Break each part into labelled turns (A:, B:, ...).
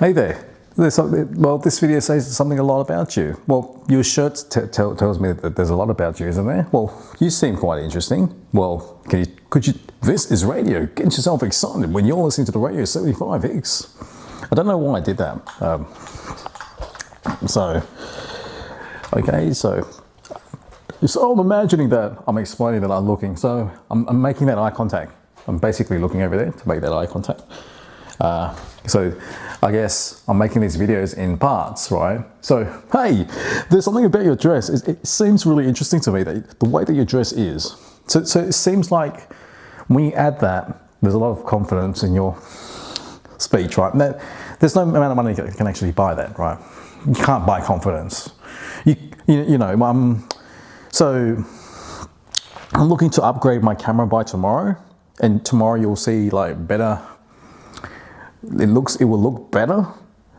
A: Hey there. Well, this video says something a lot about you. Well, your shirt tells me that there's a lot about you, isn't there? Well, you seem quite interesting. Well, this is radio. Get yourself excited when you're listening to the Radio 75X. I don't know why I did that. So I'm imagining that I'm explaining that I'm looking. So I'm making that eye contact. I'm basically looking over there to make that eye contact. So I guess I'm making these videos in parts, right? So, hey, there's something about your dress. It seems really interesting to me, that the way that your dress is. So it seems like when you add that, there's a lot of confidence in your speech, right? And there's no amount of money that can actually buy that, right? You can't buy confidence. So I'm looking to upgrade my camera by tomorrow, and tomorrow you'll see like better. It will look better,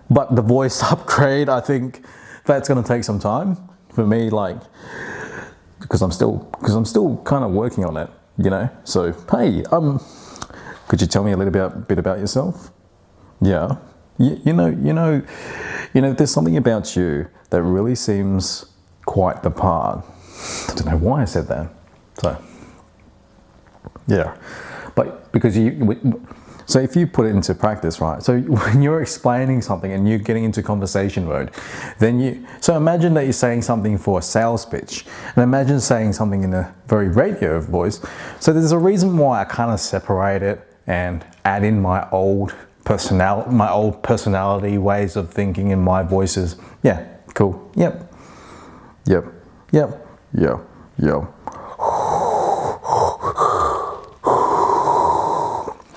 A: but the voice upgrade, I think that's going to take some time for me, like, because I'm still kind of working on it, you know. So hey, could you tell me a little bit about yourself? Yeah, you know, there's something about you that really seems quite the part. I don't know why I said that. So yeah, but because So if you put it into practice, right? So when you're explaining something and you're getting into conversation mode, so imagine that you're saying something for a sales pitch, and imagine saying something in a very radio voice. So there's a reason why I kind of separate it and add in my old personality ways of thinking in my voices. Yeah, cool. Yep.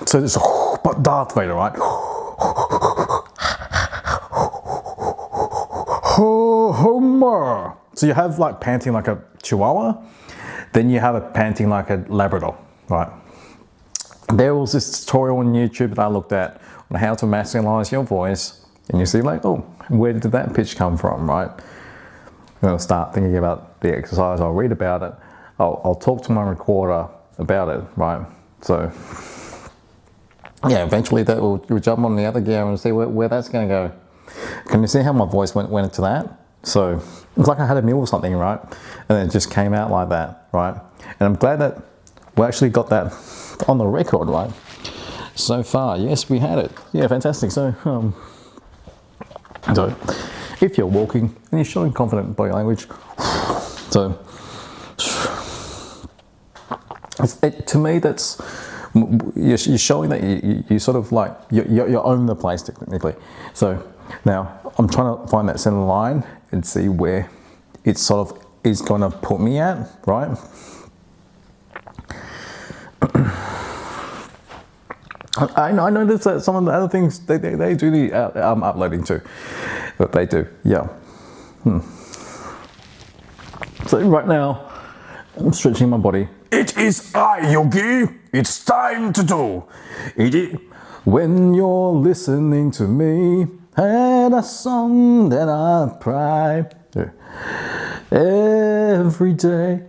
A: So it's but Darth Vader, right? So you have like panting like a Chihuahua, then you have a panting like a Labrador, right? There was this tutorial on YouTube that I looked at on how to masculinize your voice, and you see like, oh, where did that pitch come from, right? I'll start thinking about the exercise, I'll read about it, I'll talk to my recorder about it, right? So yeah, eventually that will jump on the other gear and see where that's going to go. Can you see how my voice went into that? So it's like I had a meal or something, right? And it just came out like that, right? And I'm glad that we actually got that on the record, right? So far, yes, we had it. Yeah, fantastic. So if you're walking and you're showing confident body language, so to me that's. You're showing that you sort of like you own the place technically. So now I'm trying to find that center line and see where it sort of is going to put me at, right? I noticed that some of the other things they do the uploading too, but they do, yeah. So right now I'm stretching my body. It is I, Yogi. It's time to do it. When you're listening to me and a song that I cry every day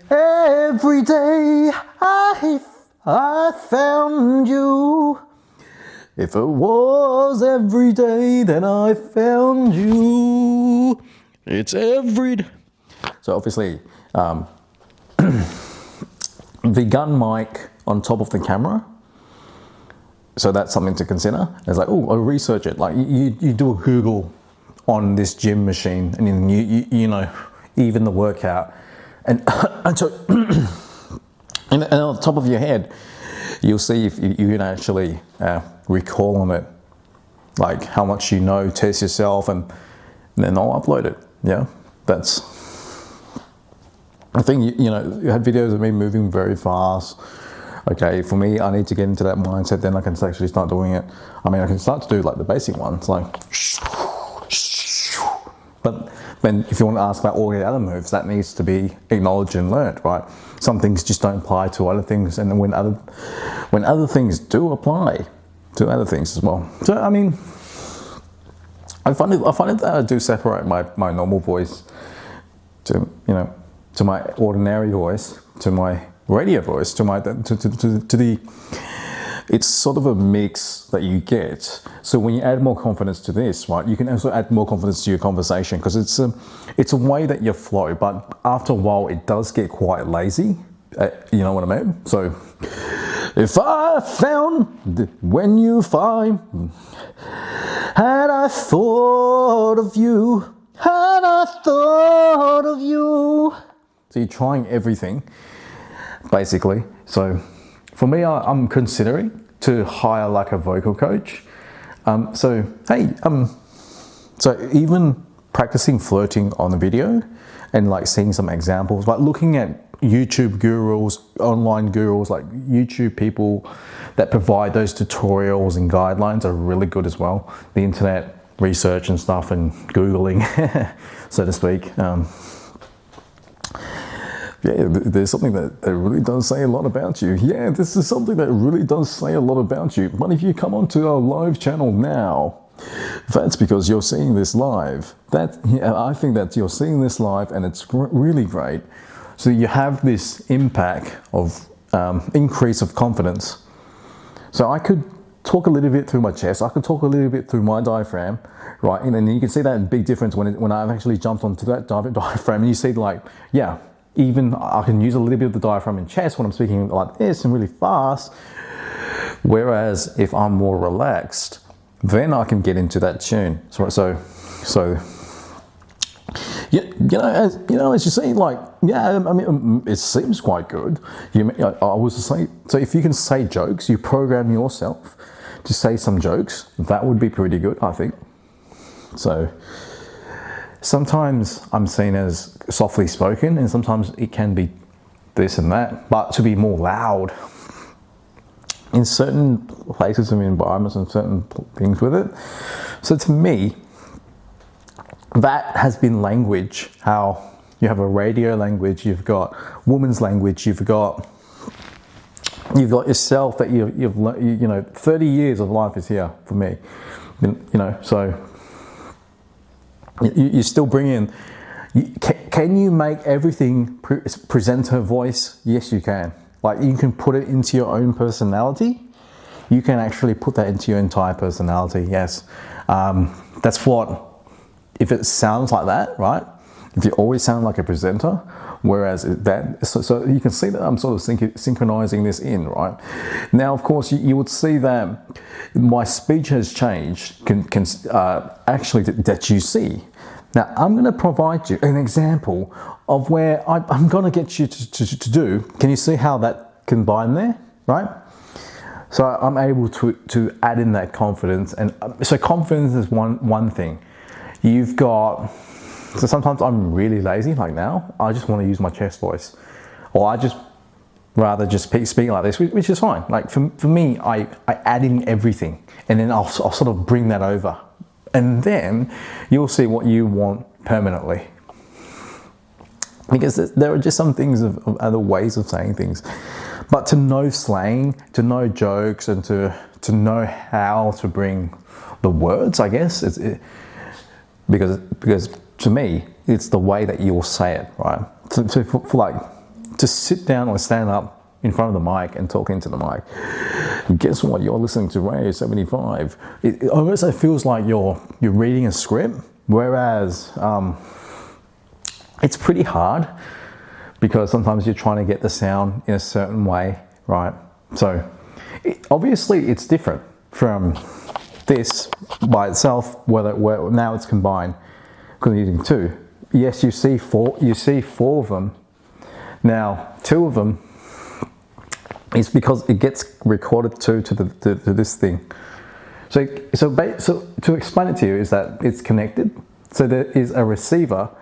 A: I found you. If it was every day that I found you, it's every day. So obviously, the gun mic on top of the camera, so that's something to consider. It's like, oh, I'll research it. Like you do a Google on this gym machine, and then you know, even the workout, and so and on the top of your head, you'll see if you can actually recall on it, like how much you know, test yourself, and then I'll upload it. Yeah, that's. I think, you had videos of me moving very fast. Okay, for me, I need to get into that mindset, then I can actually start doing it. I mean, I can start to do like the basic ones, like, but then if you want to ask about all the other moves, that needs to be acknowledged and learned, right? Some things just don't apply to other things, and then when other things do apply to other things as well. So, I mean, I find it that I do separate my normal voice to my ordinary voice, to my radio voice, to the it's sort of a mix that you get. So when you add more confidence to this, right, you can also add more confidence to your conversation, because it's a way that you flow. But after a while, it does get quite lazy. You know what I mean? So if I found when you find, had I thought of you, had I thought of you. So you're trying everything, basically. So for me, I'm considering to hire like a vocal coach. So even practicing flirting on the video and like seeing some examples, like looking at YouTube gurus, online gurus, like YouTube people that provide those tutorials and guidelines are really good as well. The internet research and stuff and Googling, so to speak. Yeah, there's something that really does say a lot about you. Yeah, this is something that really does say a lot about you. But if you come onto our live channel now, that's because you're seeing this live. I think that you're seeing this live, and it's really great. So you have this impact of increase of confidence. So I could talk a little bit through my chest. I could talk a little bit through my diaphragm, right? And then you can see that big difference when I've actually jumped onto that diaphragm, and you see like, yeah, even I can use a little bit of the diaphragm in chest when I'm speaking like this and really fast. Whereas if I'm more relaxed, then I can get into that tune. So yeah, as you see, like, yeah, I mean, it seems quite good. I was to say, so if you can say jokes, you program yourself to say some jokes, that would be pretty good, I think. So sometimes I'm seen as softly spoken, and sometimes it can be this and that, but to be more loud in certain places and environments and certain things with it. So to me, that has been language, how you have a radio language, you've got woman's language, you've got yourself that you've learned, 30 years of life is here for me, so you still bring in, can you make everything presenter voice? Yes, you can. Like, you can put it into your own personality. You can actually put that into your entire personality, yes. That's what, if it sounds like that, right? If you always sound like a presenter, whereas so you can see that I'm sort of synchronizing this in, right? Now, of course, you would see that my speech has changed, actually, that you see. Now, I'm going to provide you an example of where I'm going to get you to do. Can you see how that combined there, right? So I'm able to add in that confidence. And so confidence is one thing. You've got, so sometimes I'm really lazy, like now, I just want to use my chest voice. Or I just rather just speak like this, which is fine. Like for me, I add in everything, and then I'll sort of bring that over. And then you'll see what you want permanently. Because there are just some things of other ways of saying things. But to know slang, to know jokes, and to know how to bring the words, I guess, because to me, it's the way that you'll say it, right? So for like, to sit down or stand up in front of the mic and talk into the mic, guess what? You're listening to Radio 75. It almost feels like you're reading a script, whereas it's pretty hard, because sometimes you're trying to get the sound in a certain way, right? So obviously it's different from this by itself, where now it's combined, because you're using two. Yes, you see four of them. Now, two of them is because it gets recorded to this thing. So to explain it to you is that it's connected. So there is a receiver